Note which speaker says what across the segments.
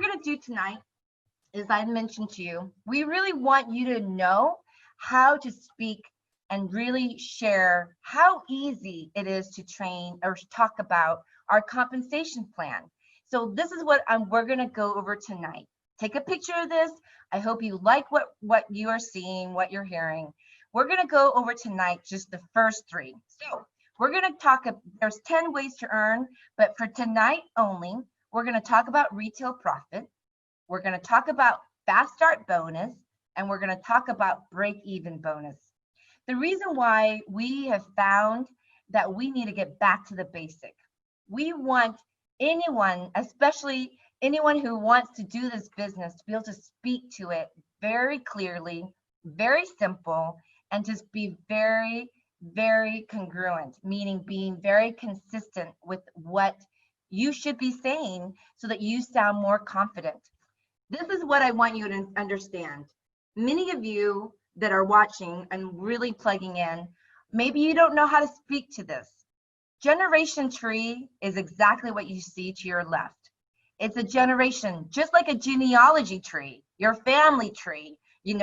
Speaker 1: going to do tonight, as I mentioned to you, we really want you to know how to speak and really share how easy it is to train or talk about our compensation plan. So this is what we're going to go over tonight. Take a picture of this. I hope you like what you are seeing, what you're hearing. We're going to go over tonight just the first 3. So we're going to talk, there's 10 ways to earn, but for tonight only, we're going to talk about retail profit. We're going to talk about fast start bonus, and we're going to talk about break-even bonus. The reason why we have found that we need to get back to the basic. We want anyone, especially anyone who wants to do this business, to be able to speak to it very clearly, very simple, and just be very, very congruent, meaning being very consistent with what you should be saying so that you sound more confident. This is what I want you to understand. Many of you that are watching and really plugging in, maybe you don't know how to speak to this. Generation tree is exactly what you see to your left. It's a generation, just like a genealogy tree, your family tree, in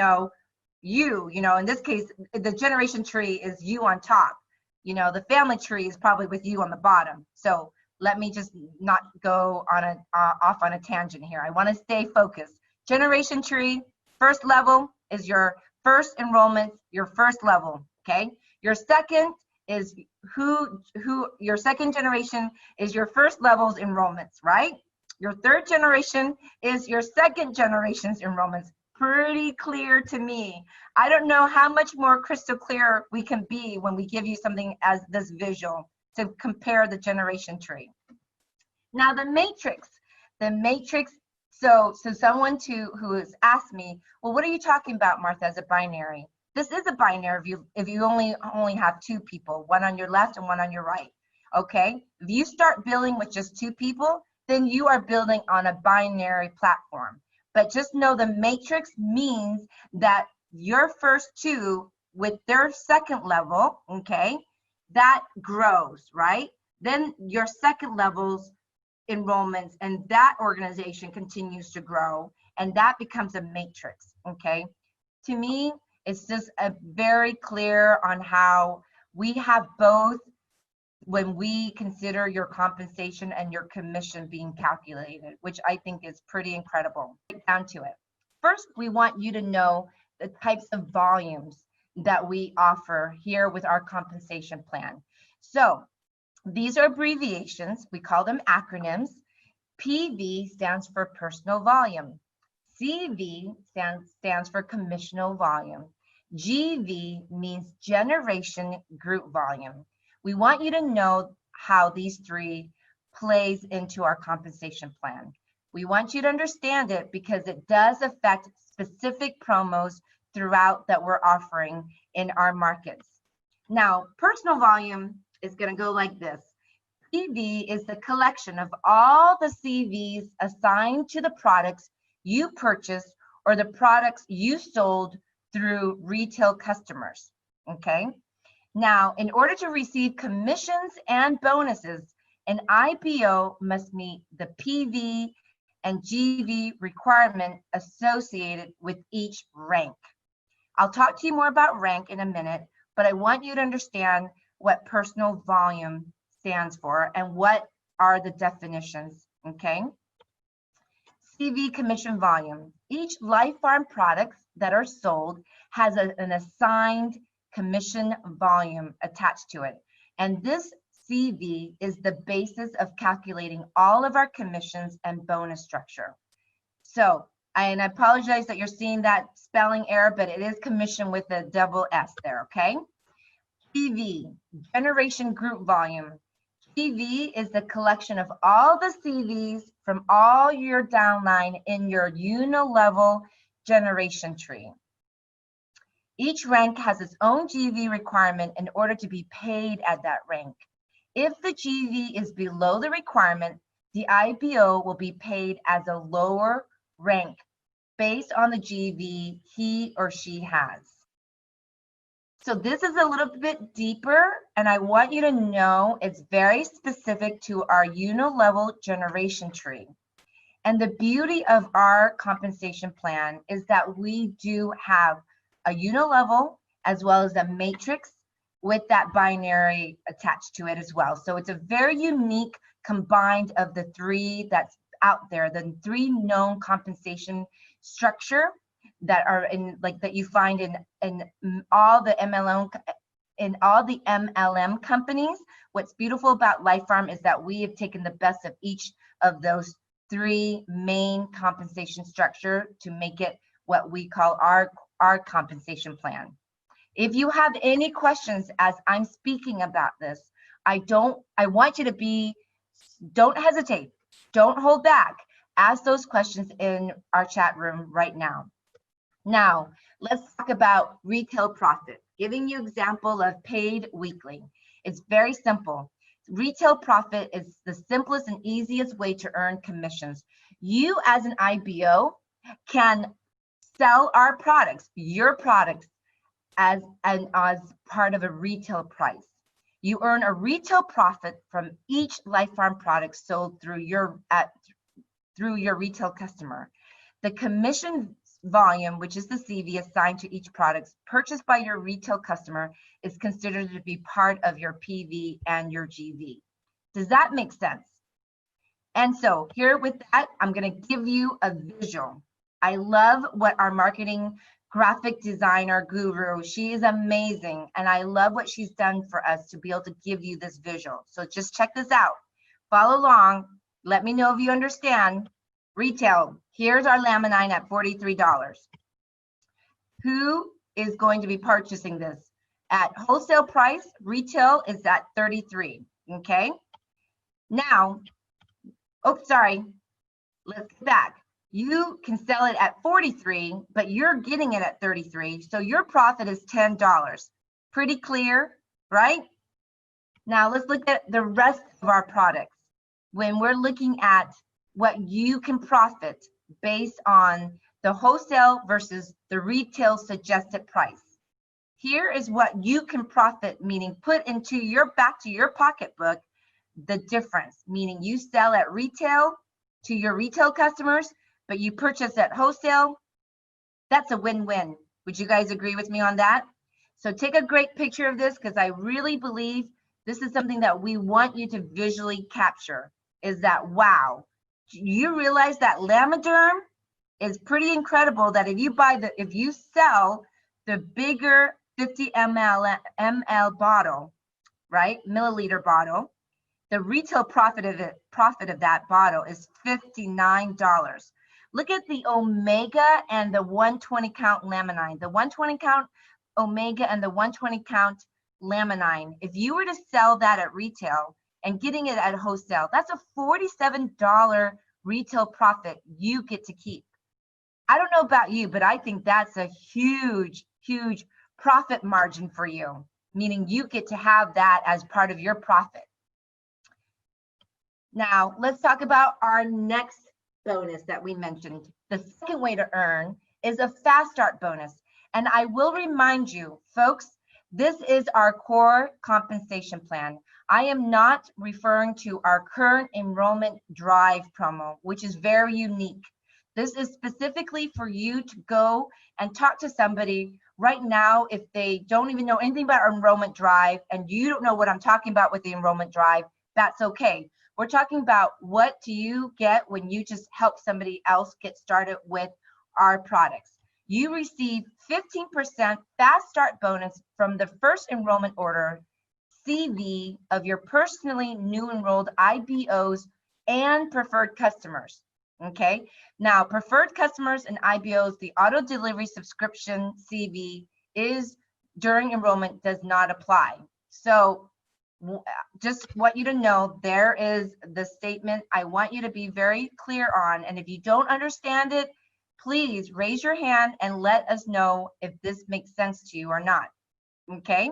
Speaker 1: this case, the generation tree is you on top. The family tree is probably with you on the bottom. So let me just not go on off on a tangent here. I want to stay focused. Generation tree, first level is your first enrollment, your first level, okay? Your second is your second generation is your first level's enrollments, right? Your third generation is your second generation's enrollments. Pretty clear to me. I don't know how much more crystal clear we can be when we give you something as this visual to compare the generation tree. Now the matrix, so someone who has asked me, well, what are you talking about, Martha, as a binary? This is a binary if you only have 2 people, one on your left and one on your right, okay? If you start building with just 2 people, then you are building on a binary platform. But just know the matrix means that your first 2 with their second level, okay, that grows, right? Then your second level's enrollments and that organization continues to grow, and that becomes a matrix, okay? To me, it's just a very clear on how we have both when we consider your compensation and your commission being calculated, which I think is pretty incredible. Get down to it. First, we want you to know the types of volumes that we offer here with our compensation plan. So these are abbreviations. We call them acronyms. PV stands for personal volume. CV stands for commissional volume. GV means generation group volume. We want you to know how these 3 plays into our compensation plan. We want you to understand it because it does affect specific promos throughout that we're offering in our markets. Now, personal volume is going to go like this. PV is the collection of all the CVs assigned to the products you purchased or the products you sold through retail customers, okay? Now, in order to receive commissions and bonuses, an IPO must meet the PV and GV requirement associated with each rank. I'll talk to you more about rank in a minute, but I want you to understand what personal volume stands for and what are the definitions, okay? CV commission volume. Each LifePharm products that are sold has an assigned commission volume attached to it. And this CV is the basis of calculating all of our commissions and bonus structure. So, and I apologize that you're seeing that spelling error, but it is commission with a double S there, okay? CV, generation group volume. CV is the collection of all the CVs from all your downline in your unilevel generation tree. Each rank has its own GV requirement in order to be paid at that rank. If the GV is below the requirement, the IPO will be paid as a lower rank based on the GV he or she has. So this is a little bit deeper, and I want you to know it's very specific to our unilevel generation tree. And the beauty of our compensation plan is that we do have a unilevel as well as a matrix with that binary attached to it as well. So it's a very unique combined of the three that's out there, the three known compensation structure that are in, like, that you find in all the MLM companies. What's beautiful about LifePharm is that we have taken the best of each of those three main compensation structure to make it what we call our compensation plan. If you have any questions as I'm speaking about this, I want you to don't hesitate, don't hold back. Ask those questions in our chat room right now. Now, let's talk about retail profit, giving you example of paid weekly. It's very simple. Retail profit is the simplest and easiest way to earn commissions. You as an IBO can sell our products, your products, as part of a retail price. You earn a retail profit from each LifePharm product sold through your retail customer. The commission volume, which is the CV assigned to each product purchased by your retail customer, is considered to be part of your PV and your GV. Does that make sense? And so here with that, I'm going to give you a visual. I love what our marketing graphic designer guru, she is amazing, and I love what she's done for us to be able to give you this visual. So just check this out, follow along, let me know if you understand. Retail, here's our laminine at $43. Who is going to be purchasing this? At wholesale price, retail is at $33, okay? Now, let's get back. You can sell it at $43, but you're getting it at $33, so your profit is $10. Pretty clear, right? Now let's look at the rest of our products. When we're looking at what you can profit based on the wholesale versus the retail suggested price. Here is what you can profit, meaning put into back to your pocketbook, the difference, meaning you sell at retail to your retail customers, but you purchase at wholesale. That's a win-win. Would you guys agree with me on that? So take a great picture of this, because I really believe this is something that we want you to visually capture, is that, wow, you realize that Lamiderm is pretty incredible, that if you sell the bigger 50 ml bottle, right, milliliter bottle, the retail profit of that bottle is $59. Look at the Omega and the 120 count laminine. The 120 count Omega and the 120 count laminine, if you were to sell that at retail and getting it at wholesale, that's a $47 retail profit you get to keep. I don't know about you, but I think that's a huge, huge profit margin for you, meaning you get to have that as part of your profit. Now, let's talk about our next bonus that we mentioned. The second way to earn is a fast start bonus. And I will remind you, folks, this is our core compensation plan. I am not referring to our current enrollment drive promo, which is very unique. This is specifically for you to go and talk to somebody right now. If they don't even know anything about our enrollment drive and you don't know what I'm talking about with the enrollment drive, that's okay. We're talking about what do you get when you just help somebody else get started with our products. You receive 15% fast start bonus from the first enrollment order CV of your personally new enrolled IBOs and preferred customers. Okay, now preferred customers and IBOs, the auto delivery subscription CV is during enrollment does not apply. So just want you to know, there is the statement I want you to be very clear on. And if you don't understand it, please raise your hand and let us know if this makes sense to you or not. Okay,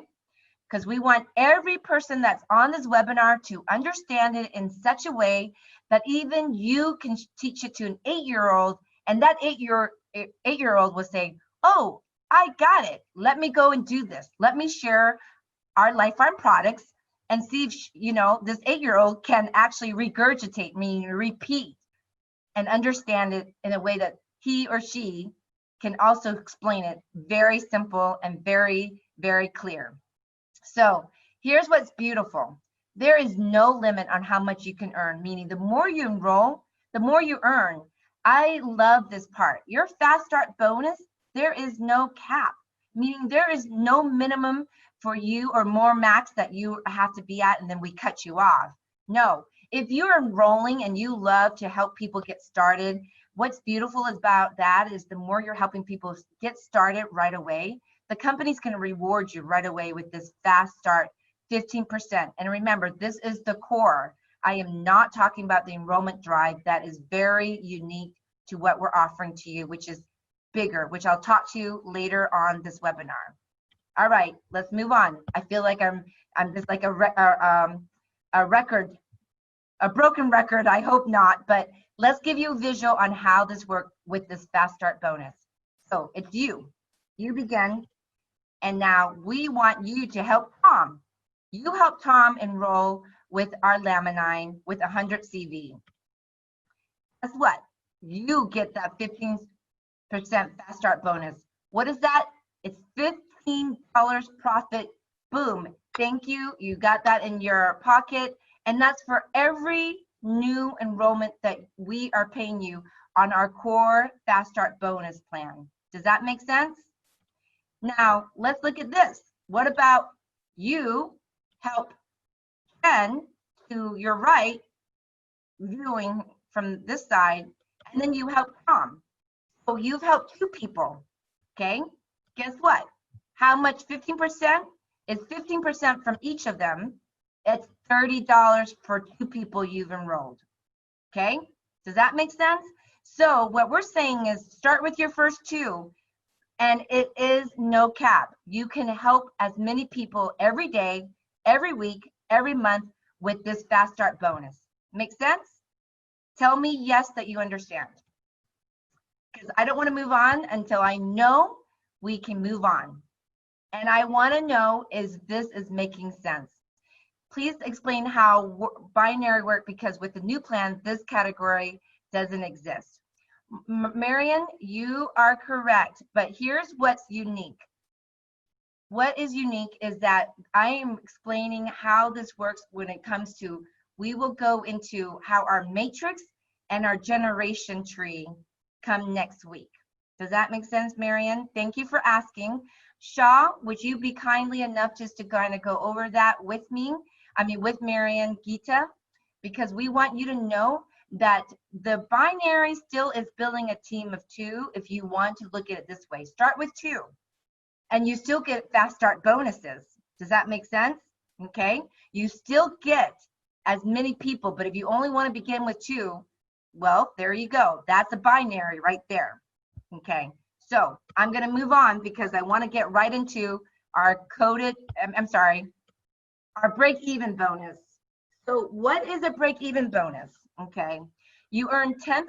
Speaker 1: because we want every person that's on this webinar to understand it in such a way that even you can teach it to an 8-year-old, and that 8-year-old will say, oh, I got it. Let me go and do this. Let me share our LifePharm products and see if, this 8-year-old can actually regurgitate, meaning repeat, and understand it in a way that he or she can also explain it very simple and very, very clear. So here's what's beautiful. There is no limit on how much you can earn, meaning the more you enroll, the more you earn. I love this part. Your Fast Start bonus, there is no cap, meaning there is no minimum for you or more max that you have to be at and then we cut you off. No, if you're enrolling and you love to help people get started, what's beautiful about that is the more you're helping people get started right away, the company's going to reward you right away with this Fast Start 15%. And remember, this is the core. I am not talking about the enrollment drive that is very unique to what we're offering to you, which is bigger, which I'll talk to you later on this webinar. All right, let's move on. I feel like I'm just like a record, a broken record. I hope not, but let's give you a visual on how this works with this Fast Start bonus. So it's you begin, and now we want you to help Tom. You help Tom enroll with our Laminine with 100 CV. Guess what? You get that 15% Fast Start bonus. What is that? It's $15 profit. Boom. Thank you. You got that in your pocket. And that's for every new enrollment that we are paying you on our core Fast Start bonus plan. Does that make sense? Now, let's look at this. What about you help Ken to your right, viewing from this side, and then you help Tom. So you've helped 2 people, okay? Guess what? How much 15% is 15% from each of them. It's $30 for 2 people you've enrolled, okay? Does that make sense? So what we're saying is start with your first 2, and it is no cap. You can help as many people every day, every week, every month with this Fast Start bonus. Make sense? Tell me yes that you understand. Because I don't want to move on until I know we can move on. And I want to know is this is making sense. Please explain how binary work, because with the new plan, this category doesn't exist. Marion, you are correct, but here's what's unique. What is unique is that I am explaining how this works when it comes to, we will go into how our matrix and our generation tree come next week. Does that make sense, Marion? Thank you for asking. Shaw, would you be kindly enough just to kind of go over that with me? With Marion, Gita, because we want you to know that the binary still is building a team of 2 if you want to look at it this way. Start with 2. And you still get Fast Start bonuses. Does that make sense? Okay, you still get as many people, but if you only want to begin with 2, well, there you go. That's a binary right there. Okay, so I'm going to move on because I want to get right into our our break-even bonus. So what is a break-even bonus? Okay, you earn 10%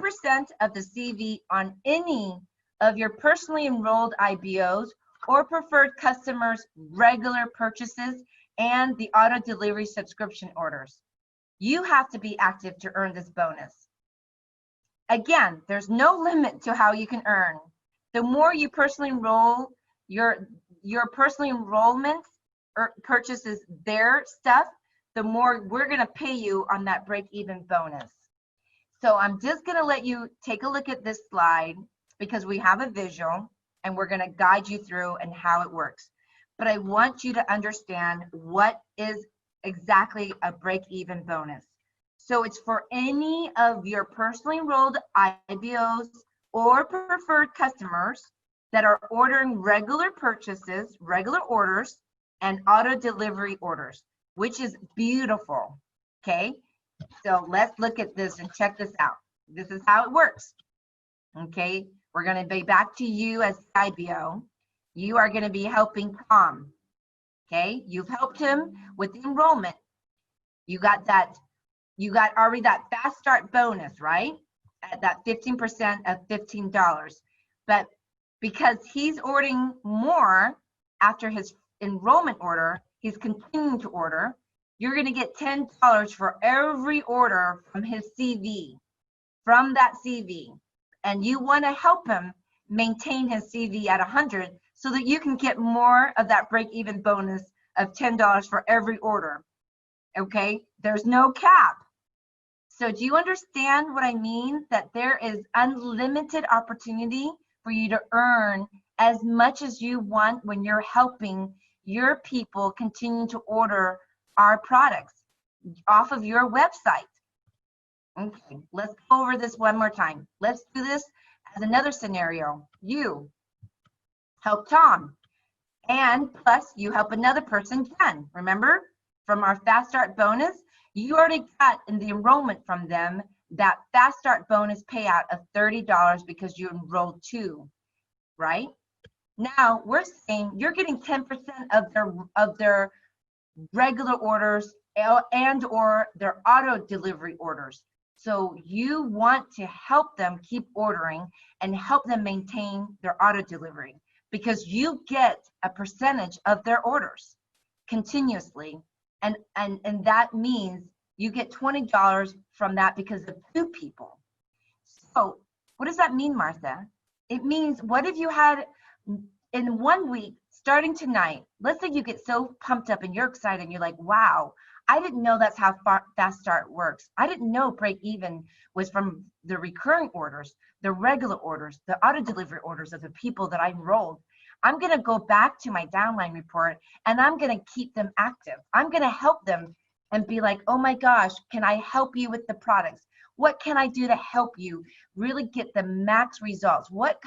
Speaker 1: of the CV on any of your personally enrolled IBOs or preferred customers' regular purchases and the auto delivery subscription orders. You have to be active to earn this bonus. Again, there's no limit to how you can earn. The more you personally enroll, your personal enrollment or purchases their stuff, the more we're going to pay you on that break-even bonus. So I'm just going to let you take a look at this slide because we have a visual and we're going to guide you through and how it works. But I want you to understand what is exactly a break-even bonus. So it's for any of your personally enrolled IBOs or preferred customers that are ordering regular purchases, regular orders, and auto delivery orders, which is beautiful, okay? So let's look at this and check this out. This is how it works, okay? We're gonna be back to you as IBO. You are gonna be helping Tom, okay? You've helped him with the enrollment. You got already that Fast Start bonus, right? At that 15% of $15. But because he's ordering more after his enrollment order, he's continuing to order, you're gonna get $10 for every order from his CV. from that CV, and you want to help him maintain his CV at 100 so that you can get more of that break-even bonus of $10 for every order. Okay, there's no cap. So do you understand what I mean? That there is unlimited opportunity for you to earn as much as you want when you're helping your people continue to order our products off of your website. Okay, let's go over this one more time. Let's do this as another scenario. You help Tom, and plus you help another person, Jen. Remember from our Fast Start bonus, you already got in the enrollment from them that Fast Start bonus payout of $30 because you enrolled 2, right? Now we're saying you're getting 10% of their regular orders and or their auto delivery orders. So you want to help them keep ordering and help them maintain their auto delivery because you get a percentage of their orders continuously. And that means you get $20 from that because of 2 people. So what does that mean, Martha? It means, what if you had in 1 week, starting tonight, let's say you get so pumped up and you're excited and you're like, wow, I didn't know that's how Fast Start works. I didn't know break even was from the recurring orders, the regular orders, the auto delivery orders of the people that I enrolled. I'm going to go back to my downline report and I'm going to keep them active. I'm going to help them and be like, oh my gosh, can I help you with the products? What can I do to help you really get the max results? What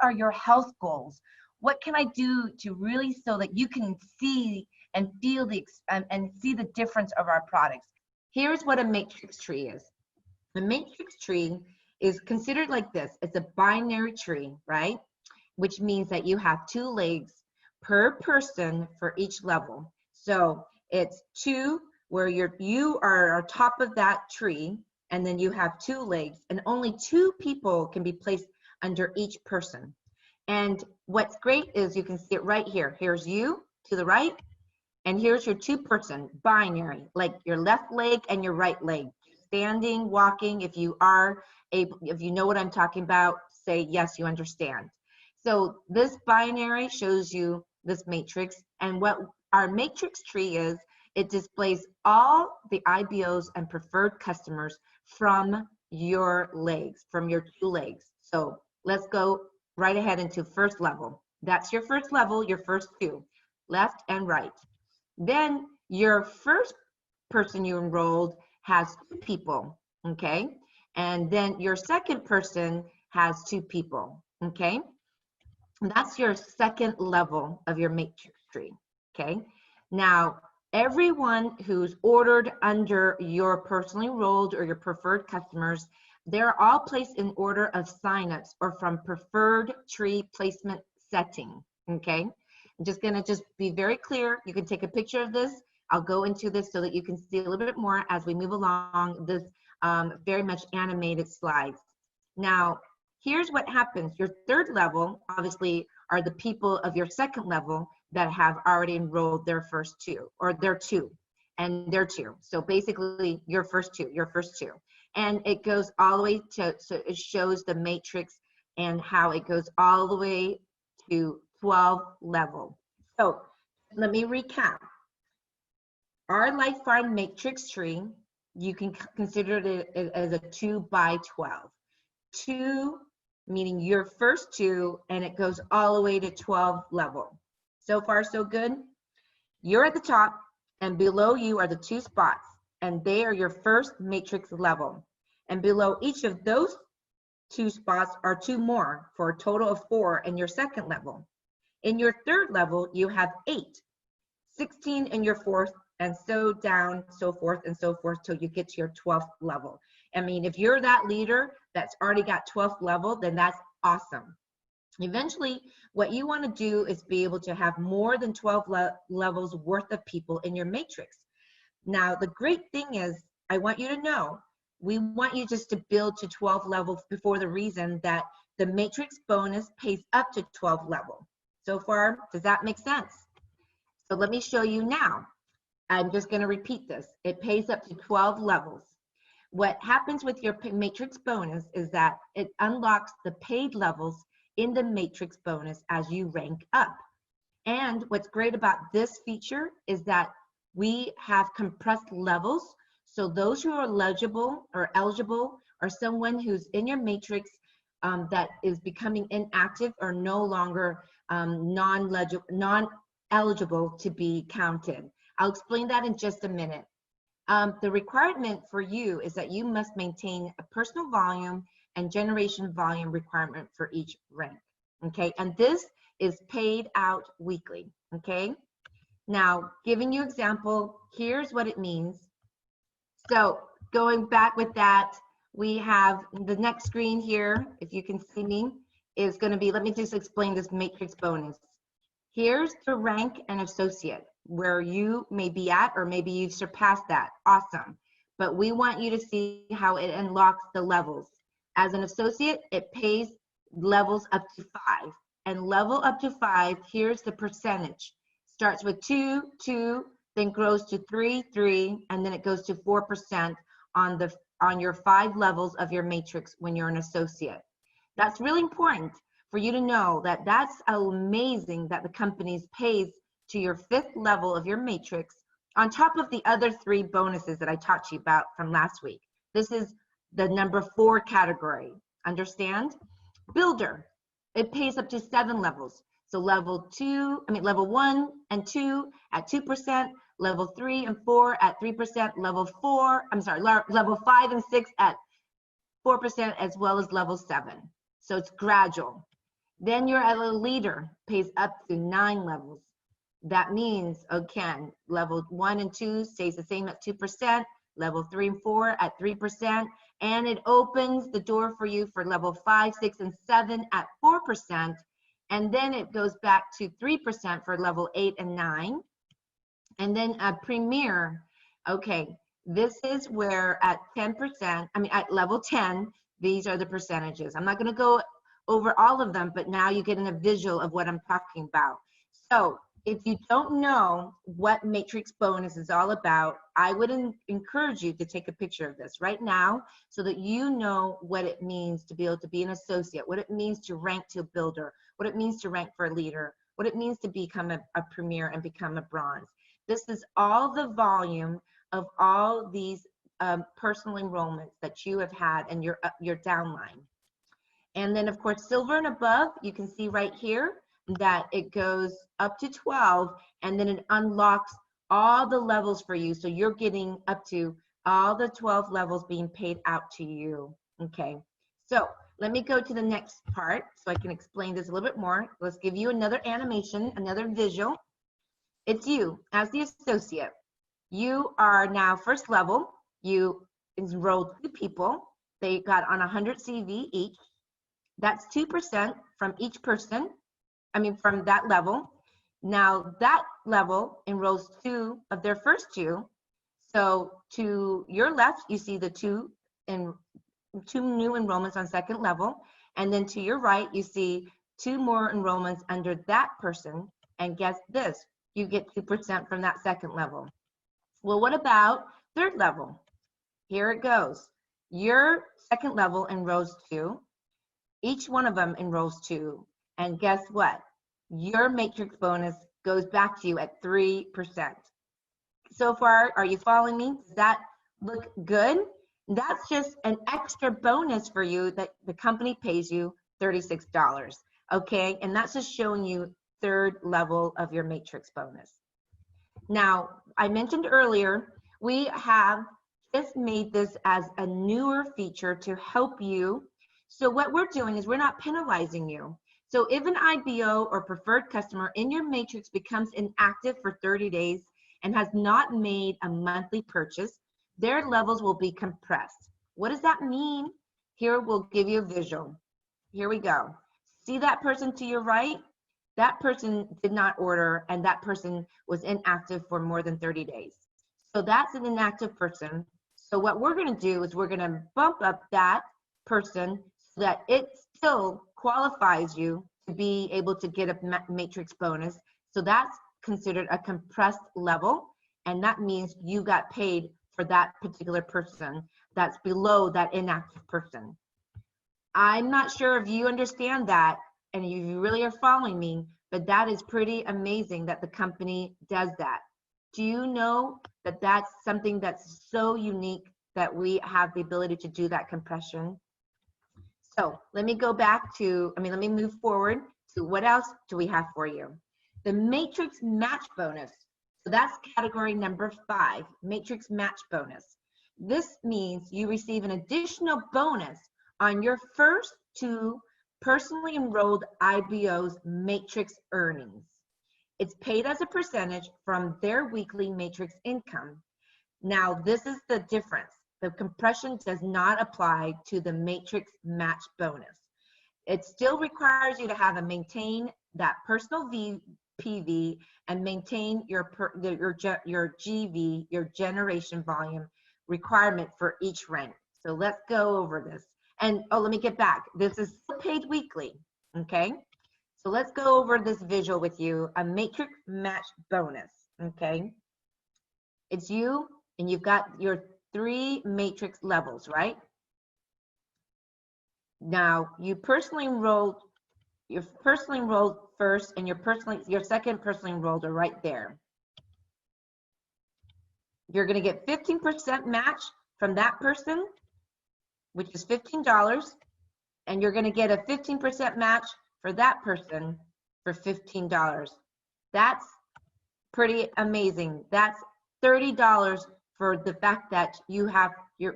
Speaker 1: are your health goals? What can I do to really so that you can see and feel and see the difference of our products? Here's what a matrix tree is. A matrix tree is considered like this. It's a binary tree, right? Which means that you have 2 legs per person for each level. So it's 2 where you are on top of that tree, and then you have 2 legs, and only 2 people can be placed under each person. And what's great is you can see it right here. Here's you to the right, and here's your 2-person binary, like your left leg and your right leg. Standing, walking, if you are able, if you know what I'm talking about, say yes, you understand. So this binary shows you this matrix, and what our matrix tree is, it displays all the IBOs and preferred customers from your legs, from your 2 legs. So let's go right ahead into first level. That's your first level, your first 2, left and right. Then your first person you enrolled has 2 people, okay? And then your second person has 2 people, okay? That's your second level of your matrix tree, okay? Now, everyone who's ordered under your personally enrolled or your preferred customers, they're all placed in order of signups or from preferred tree placement setting, okay? I'm just gonna be very clear. You can take a picture of this. I'll go into this so that you can see a little bit more as we move along this very much animated slides. Now, here's what happens. Your third level, obviously, are the people of your second level that have already enrolled their first 2, or their 2, and their 2. So basically, your first 2. And it goes all the way to, so it shows the matrix and how it goes all the way to 12 level. So let me recap. Our LifePharm matrix tree, you can consider it as a 2 by 12. 2 meaning your first 2, and it goes all the way to 12 level. So far, so good? You're at the top, and below you are the 2 spots, and they are your first matrix level. And below each of those 2 spots are 2 more, for a total of 4 in your second level. In your third level, you have 8, 16 in your fourth, and so down, so forth, and so forth, till you get to your 12th level. I mean, if you're that leader that's already got 12th level, then that's awesome. Eventually, what you want to do is be able to have more than 12 levels worth of people in your matrix. Now, the great thing is, I want you to know, we want you just to build to 12 levels before the reason that the matrix bonus pays up to 12 level. So far, does that make sense? So let me show you now. I'm just going to repeat this. It pays up to 12 levels. what happens with your matrix bonus is that it unlocks the paid levels in the matrix bonus as you rank up. And what's great about this feature is that we have compressed levels. So those who are eligible or someone who's in your matrix that is becoming inactive or no longer non-eligible to be counted. I'll explain that in just a minute. The requirement for you is that you must maintain a personal volume and generation volume requirement for each rank, okay? And this is paid out weekly, okay? Now, giving you example, here's what it means. So going back with that, we have the next screen here, if you can see me, is gonna be, let me just explain this matrix bonus. Here's the rank and associate, where you may be at, or maybe you've surpassed that, awesome. But we want you to see how it unlocks the levels. As an associate, it pays levels up to 5. And level up to 5, here's the percentage. Starts with 2, 2, then grows to 3, 3, and then it goes to 4% on your 5 levels of your matrix when you're an associate. That's really important for you to know that that's amazing that the company pays to your 5th level of your matrix on top of the other 3 bonuses that I talked to you about from last week. This is the number 4 category. Understand? Builder, it pays up to 7 levels. So level 1 and 2 at 2%, level 3 and 4 at 3%, level 5 and 6 at 4%, as well as level 7. So it's gradual. Then your leader pays up to 9 levels. That means, again, level 1 and 2 stays the same at 2%, level 3 and 4 at 3%, and it opens the door for you for level 5, 6, and 7 at 4%, and then it goes back to 3% for level 8 and 9, and then a premier. Okay, this is where at 10%, at level 10, these are the percentages. I'm not going to go over all of them, but now you're getting a visual of what I'm talking about. So if you don't know what matrix bonus is all about, I would encourage you to take a picture of this right now so that you know what it means to be able to be an associate, what it means to rank to a builder, what it means to rank for a leader, what it means to become a premier and become a bronze. This is all the volume of all these personal enrollments that you have had in your downline. And then of course, silver and above, you can see right here that it goes up to 12, and then it unlocks all the levels for you. So you're getting up to all the 12 levels being paid out to you. Okay, so let me go to the next part so I can explain this a little bit more. Let's give you another animation, another visual. It's you as the associate. You are now first level. You enrolled 2 people. They got on 100 CV each. That's 2% from each person. From that level. Now that level enrolls 2 of their first 2. So to your left, you see the 2 new enrollments on second level. And then to your right, you see 2 more enrollments under that person. And guess this, you get 2% from that second level. Well, what about third level? Here it goes. Your second level enrolls 2. Each one of them enrolls 2. And guess what? Your matrix bonus goes back to you at 3%. So far, are you following me? Does that look good? That's just an extra bonus for you that the company pays you $36. Okay, and that's just showing you 3rd level of your matrix bonus. Now, I mentioned earlier, we have just made this as a newer feature to help you. So what we're doing is we're not penalizing you. So if an IBO or preferred customer in your matrix becomes inactive for 30 days and has not made a monthly purchase, their levels will be compressed. What does that mean? Here we'll give you a visual. Here we go. See that person to your right? That person did not order, and that person was inactive for more than 30 days. So that's an inactive person. So what we're going to do is we're going to bump up that person so that it still qualifies you to be able to get a matrix bonus. So that's considered a compressed level, and that means you got paid for that particular person that's below that inactive person. I'm not sure if you understand that and you really are following me, but that is pretty amazing that the company does that. Do you know that that's something that's so unique that we have the ability to do that compression? So let me go back to, let me move forward to what else do we have for you? The matrix match bonus. So that's category number 5, matrix match bonus. This means you receive an additional bonus on your first 2 personally enrolled IBOs matrix earnings. It's paid as a percentage from their weekly matrix income. Now, this is the difference. The compression does not apply to the matrix match bonus. It still requires you to have and maintain that personal PV and maintain your GV, your generation volume requirement for each rank. So let's go over this. And let me get back. This is paid weekly, okay? So let's go over this visual with you, a matrix match bonus, okay? It's you, and you've got your 3 matrix levels, right? Now, you're personally enrolled first, and your second personally enrolled are right there. You're going to get 15% match from that person, which is $15, and you're going to get a 15% match for that person for $15. That's pretty amazing. That's $30 for the fact that you've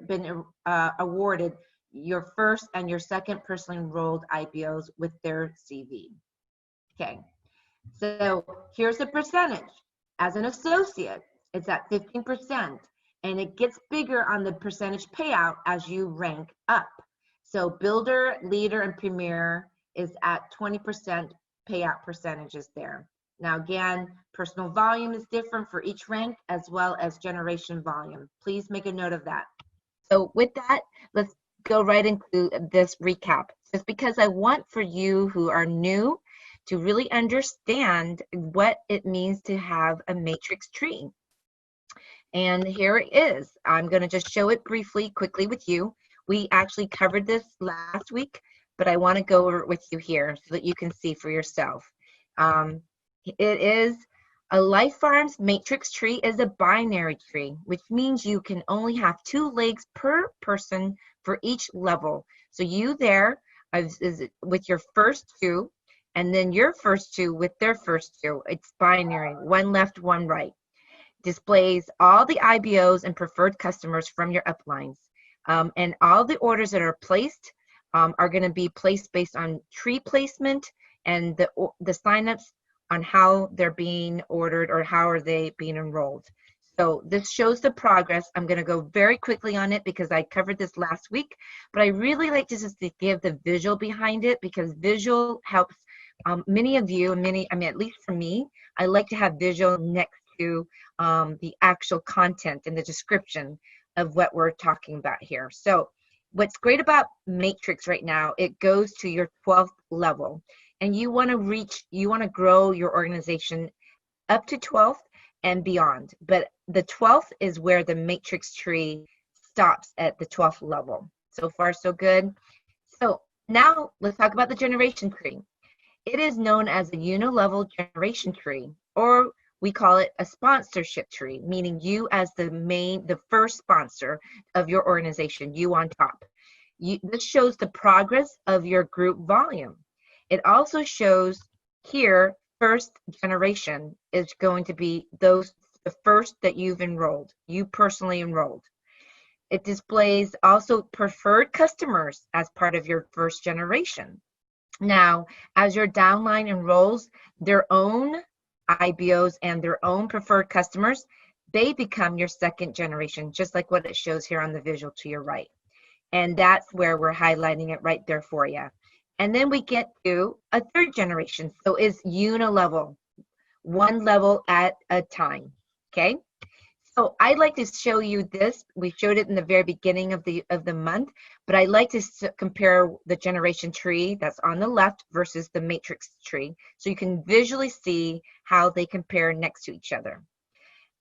Speaker 1: been awarded your first and your second personally enrolled IBOs with their CV. Okay, so here's the percentage. As an associate, it's at 15%, and it gets bigger on the percentage payout as you rank up. So builder, leader, and premier is at 20% payout percentages there. Now again, personal volume is different for each rank as well as generation volume. Please make a note of that. So with that, let's go right into this recap. Just because I want for you who are new to really understand what it means to have a matrix tree. And here it is. I'm going to just show it briefly, quickly with you. We actually covered this last week, but I want to go over it with you here so that you can see for yourself. It is a LifePharm's matrix tree is a binary tree, which means you can only have 2 legs per person for each level. So you there is with your first 2, and then your first 2 with their first 2. It's binary, 1 left, 1 right. Displays all the IBOs and preferred customers from your uplines. And all the orders that are placed are going to be placed based on tree placement and the signups on how they're being ordered or how are they being enrolled. So this shows the progress. I'm going to go very quickly on it because I covered this last week, but I really like to just give the visual behind it because visual helps many of you, at least for me, I like to have visual next to the actual content and the description of what we're talking about here. So what's great about Matrix right now, it goes to your 12th level. And you want to grow your organization up to 12th and beyond. But the 12th is where the matrix tree stops at the 12th level. So far, so good. So now let's talk about the generation tree. It is known as a unilevel generation tree, or we call it a sponsorship tree, meaning you as the first sponsor of your organization, you on top. This shows the progress of your group volume. It also shows here, first generation is going to be the first that you've enrolled, you personally enrolled. It displays also preferred customers as part of your first generation. Now, as your downline enrolls their own IBOs and their own preferred customers, they become your second generation, just like what it shows here on the visual to your right. And that's where we're highlighting it right there for you. And then we get to a third generation. So it's unilevel, 1 level at a time, okay? So I'd like to show you this. We showed it in the very beginning of the month, but I'd like to compare the generation tree that's on the left versus the matrix tree, so you can visually see how they compare next to each other.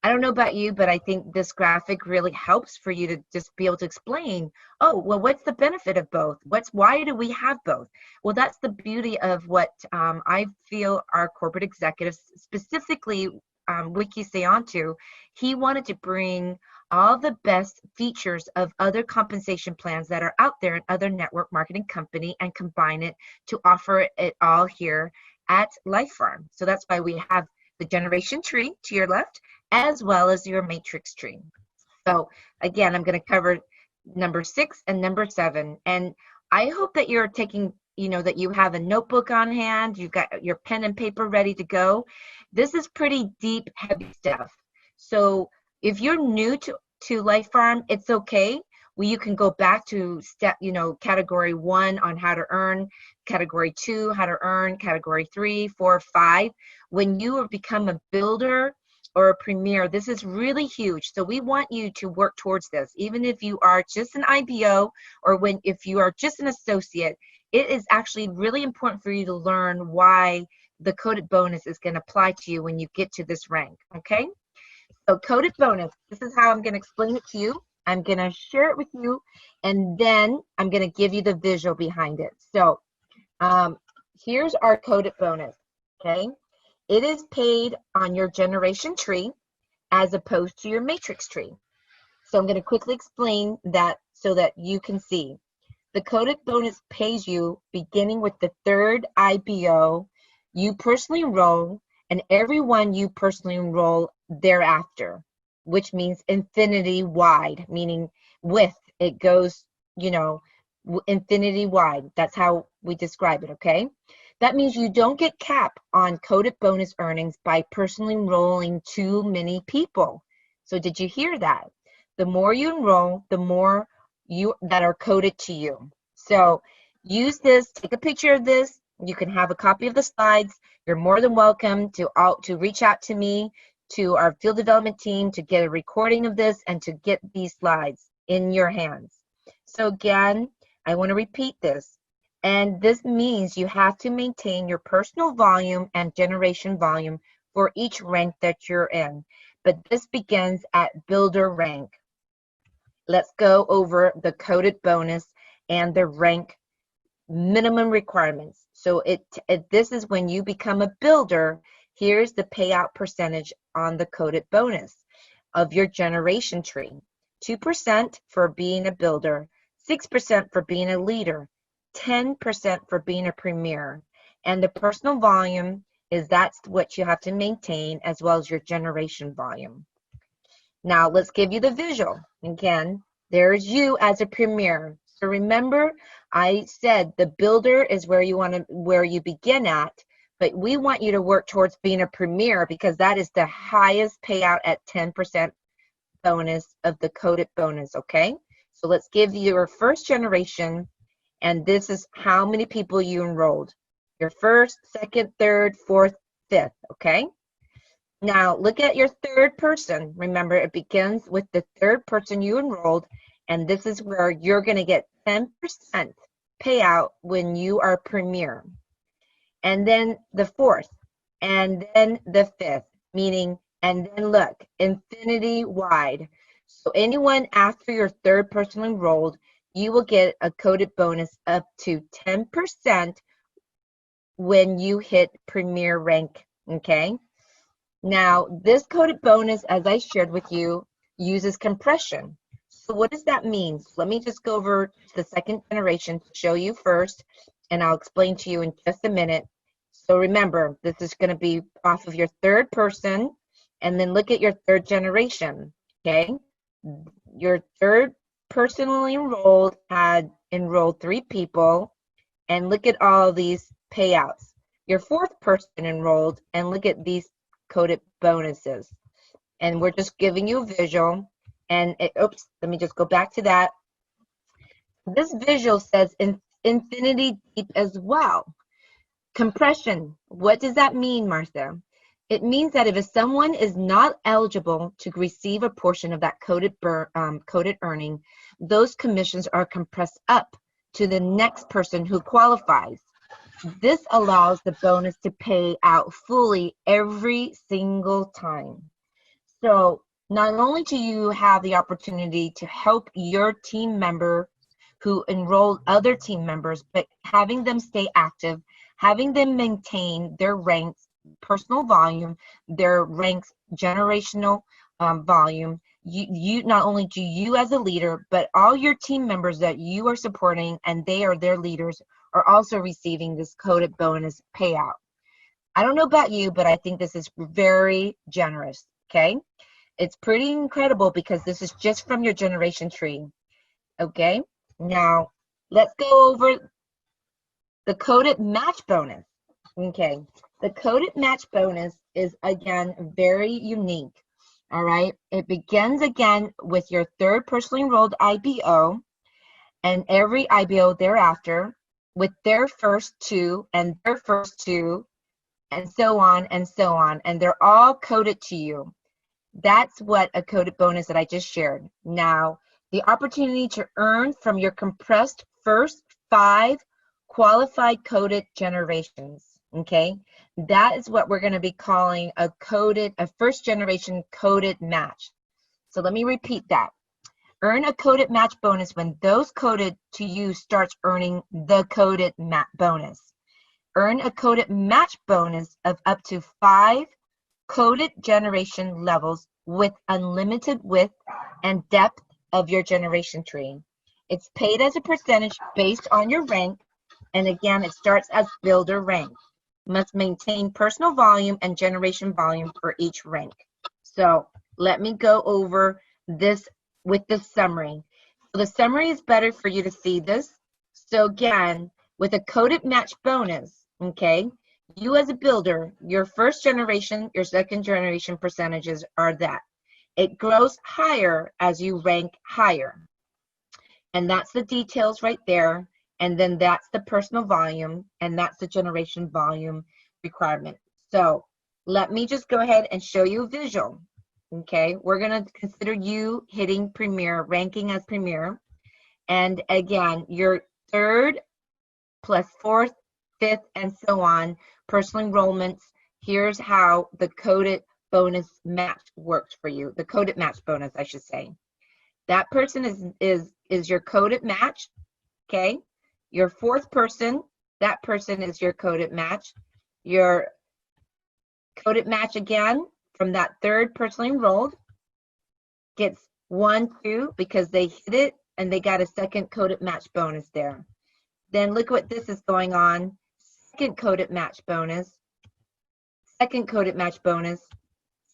Speaker 1: I don't know about you, but I think this graphic really helps for you to just be able to explain, oh, well, what's the benefit of both? Why do we have both? Well, that's the beauty of what I feel our corporate executives, specifically Wiki Seantu, he wanted to bring all the best features of other compensation plans that are out there in other network marketing company and combine it to offer it all here at LifePharm. So that's why we have the generation tree to your left, as well as your matrix tree. So again, I'm going to cover number 6 and number 7. And I hope that you're taking, that you have a notebook on hand, you've got your pen and paper ready to go. This is pretty deep, heavy stuff. So if you're new to LifePharm, it's okay. You can go back to category 1 on how to earn, category 2, how to earn, category 3, 4, 5. When you become a builder or a premier, this is really huge. So we want you to work towards this. Even if you are just an IBO or if you are just an associate, it is actually really important for you to learn why the coded bonus is going to apply to you when you get to this rank, okay? So coded bonus, this is how I'm going to explain it to you. I'm going to share it with you, and then I'm going to give you the visual behind it. So here's our coded bonus, okay? It is paid on your generation tree as opposed to your matrix tree. So I'm going to quickly explain that so that you can see. The coded bonus pays you beginning with the 3rd IBO you personally enroll, and everyone you personally enroll thereafter, which means infinity wide, meaning width. It goes, infinity wide. That's how we describe it, okay? That means you don't get capped on coded bonus earnings by personally enrolling too many people. So did you hear that? The more you enroll, the more that are coded to you. So use this, take a picture of this. You can have a copy of the slides. You're more than welcome to reach out to me, to our field development team, to get a recording of this and to get these slides in your hands. So again, I want to repeat this. And this means you have to maintain your personal volume and generation volume for each rank that you're in. But this begins at builder rank. Let's go over the coded bonus and the rank minimum requirements. So this is when you become a builder. Here's the payout percentage on the coded bonus of your generation tree. 2% for being a builder, 6% for being a leader, 10% for being a premier. And the personal volume that's what you have to maintain, as well as your generation volume. Now let's give you the visual. Again, there's you as a premier. So remember, I said the builder is where you begin at, but we want you to work towards being a premier because that is the highest payout at 10% bonus of the coded bonus, okay? So let's give you your first generation, and this is how many people you enrolled. Your first, second, third, fourth, fifth, okay? Now look at your third person. Remember, it begins with the third person you enrolled, and this is where you're going to get 10% payout when you are premier. And then the fourth, and then the fifth, meaning, and then look, infinity wide. So anyone after your third person enrolled, you will get a coded bonus up to 10% when you hit premier rank, okay? Now, this coded bonus, as I shared with you, uses compression. So what does that mean? So let me just go over to the second generation to show you first, and I'll explain to you in just a minute. So remember, this is going to be off of your third person, and then look at your third generation, okay? Your third personally enrolled had enrolled 3 people, and look at all these payouts. Your fourth person enrolled, and look at these coded bonuses. And we're just giving you a visual. And oops, let me just go back to that. This visual says infinity deep as well. Compression, what does that mean, Martha? It means that if someone is not eligible to receive a portion of that coded earning, those commissions are compressed up to the next person who qualifies. This allows the bonus to pay out fully every single time. So not only do you have the opportunity to help your team member who enrolled other team members, but having them stay active, having them maintain their ranks, personal volume, their ranks generational volume. You not only do you as a leader, but all your team members that you are supporting and they are their leaders are also receiving this coded bonus payout. I don't know about you, but I think this is very generous, okay? It's pretty incredible because this is just from your generation tree, okay? Now, let's go over the coded match bonus, okay? The coded match bonus is, again, very unique, all right? It begins, again, with your third personally enrolled IBO and every IBO thereafter with their first two and their first two and so on and so on, and they're all coded to you. That's what a coded bonus that I just shared. Now, the opportunity to earn from your compressed first 5 qualified coded generations, okay? That is what we're going to be calling a first generation coded match. So let me repeat that. Earn a coded match bonus when those coded to you starts earning the coded bonus. Earn a coded match bonus of up to 5 coded generation levels with unlimited width and depth of your generation tree. It's paid as a percentage based on your rank, and again, it starts as builder rank. Must maintain personal volume and generation volume for each rank. So let me go over this with the summary. So the summary is better for you to see this. So again, with a coded match bonus, okay, you as a builder, your first generation, your second generation percentages are that. It grows higher as you rank higher. And that's the details right there. And then that's the personal volume, and that's the generation volume requirement. So let me just go ahead and show you a visual. Okay, we're going to consider you hitting Premier, ranking as Premier. And again, your third plus fourth, fifth, and so on, personal enrollments. Here's how the coded bonus match works for you. The coded match bonus, I should say. That person is your coded match, okay? Your fourth person, that person is your coded match. Your coded match again from that third personally enrolled gets 1, 2 because they hit it and they got a second coded match bonus there. Then look what this is going on. Second coded match bonus, second coded match bonus,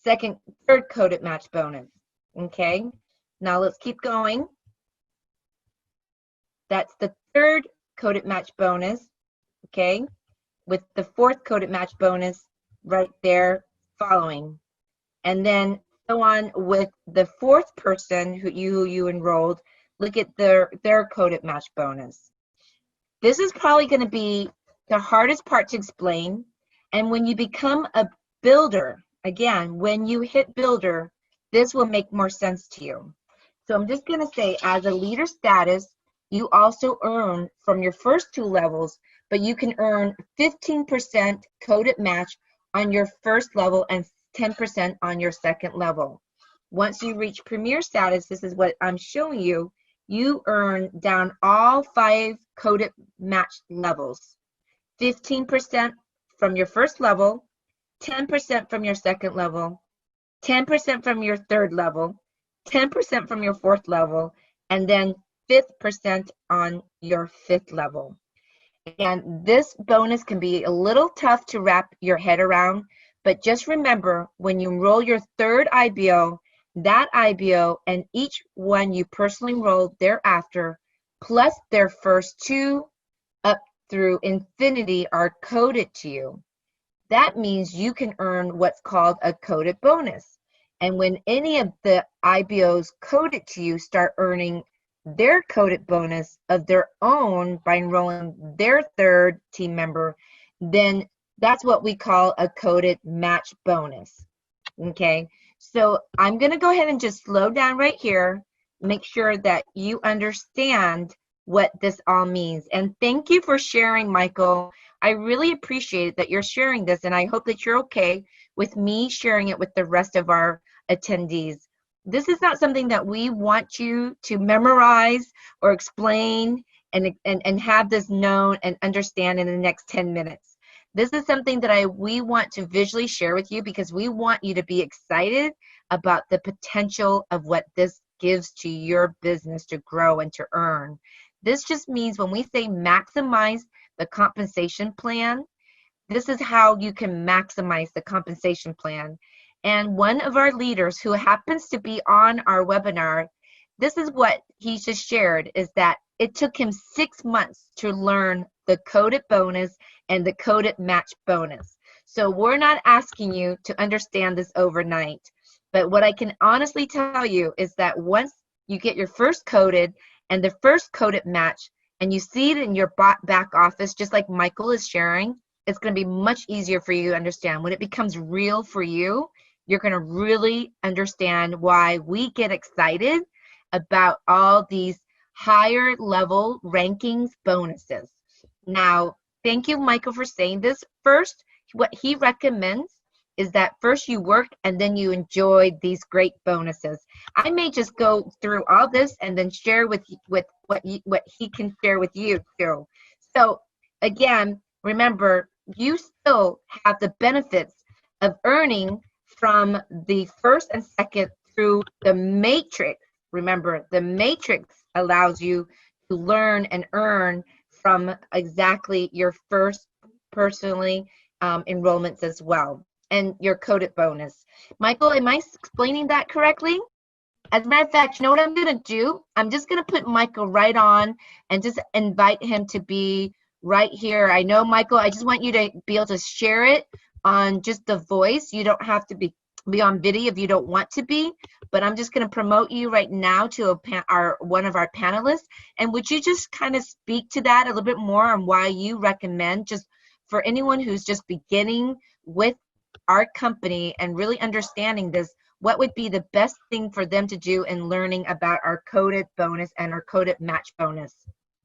Speaker 1: third coded match bonus. Okay, now let's keep going. That's the third coded match bonus, okay, with the fourth coded match bonus right there following. And then so on with the fourth person who you enrolled. Look at their coded match bonus. This is probably going to be the hardest part to explain. And when you become a builder, again, when you hit builder, this will make more sense to you. So I'm just going to say, as a leader status, you also earn from your first 2 levels, but you can earn 15% coded match on your first level and 10% on your second level. Once you reach Premier status, this is what I'm showing you. You earn down all 5 coded match levels. 15% from your first level, 10% from your second level, 10% from your third level, 10% from your fourth level, and then 5% on your 5th level. And this bonus can be a little tough to wrap your head around, but just remember, when you enroll your third IBO, that IBO and each one you personally enrolled thereafter, plus their first 2 up through infinity are coded to you. That means you can earn what's called a coded bonus. And when any of the IBOs coded to you start earning their coded bonus of their own by enrolling their third team member, then that's what we call a coded match bonus. Okay, so I'm going to go ahead and just slow down right here, make sure that you understand what this all means. And thank you for sharing, Michael. I really appreciate that you're sharing this, and I hope that you're okay with me sharing it with the rest of our attendees. This is not something that we want you to memorize or explain and have this known and understand in the next 10 minutes. This is something that we want to visually share with you because we want you to be excited about the potential of what this gives to your business to grow and to earn. This just means when we say maximize the compensation plan, this is how you can maximize the compensation plan. And one of our leaders who happens to be on our webinar, this is what he just shared, is that it took him 6 months to learn the coded bonus and the coded match bonus. So we're not asking you to understand this overnight. But what I can honestly tell you is that once you get your first coded and the first coded match, and you see it in your back office, just like Michael is sharing, it's going to be much easier for you to understand. When it becomes real for you, you're going to really understand why we get excited about all these higher level rankings bonuses. Now, thank you, Michael, for saying this. First, what he recommends is that first you work and then you enjoy these great bonuses. I may just go through all this and then share with what he can share with you too. So again, remember, you still have the benefits of earning from the first and second through the matrix. Remember, the matrix allows you to learn and earn from exactly your first personally enrollments as well, and your coded bonus. Michael, am I explaining that correctly? As a matter of fact, you know what I'm going to do? I'm just going to put Michael right on and just invite him to be right here. I know, Michael, I just want you to be able to share it on just the voice. You don't have to be on video if you don't want to be, but I'm just going to promote you right now to one of our panelists. And would you just kind of speak to that a little bit more on why you recommend, just for anyone who's just beginning with our company and really understanding this, what would be the best thing for them to do in learning about our coded bonus and our coded match bonus?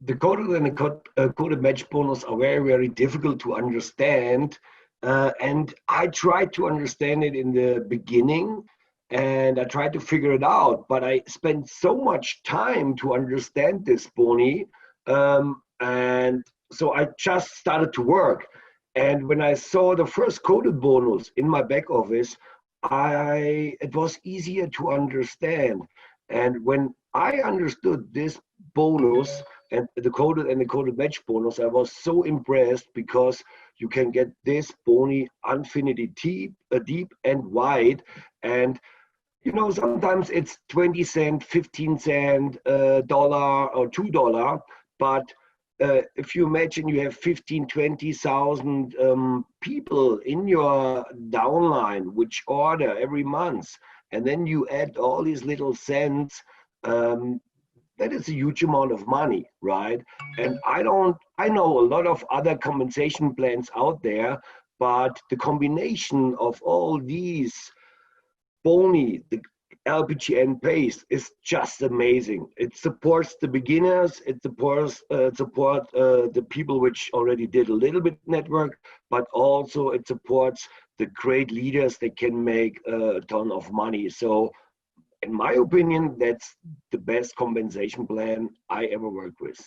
Speaker 2: The coded and the coded match bonus are very, very difficult to understand. And I tried to understand it in the beginning and I tried to figure it out, but I spent so much time to understand this boni. And so I just started to work. And when I saw the first coded bonus in my back office, it was easier to understand. And when I understood this bonus and the coded match bonus, I was so impressed because you can get this boni infinity deep and wide. And you know, sometimes it's 20 cent, 15 cent, dollar or $2, but if you imagine you have 15, 20,000 people in your downline which order every month, and then you add all these little cents, that is a huge amount of money, right? And I know a lot of other compensation plans out there, but the combination of all these boni, the LPGN pace is just amazing. It supports the beginners, it supports the people which already did a little bit network, but also it supports the great leaders that can make a ton of money. So in my opinion, that's the best compensation plan I ever worked with.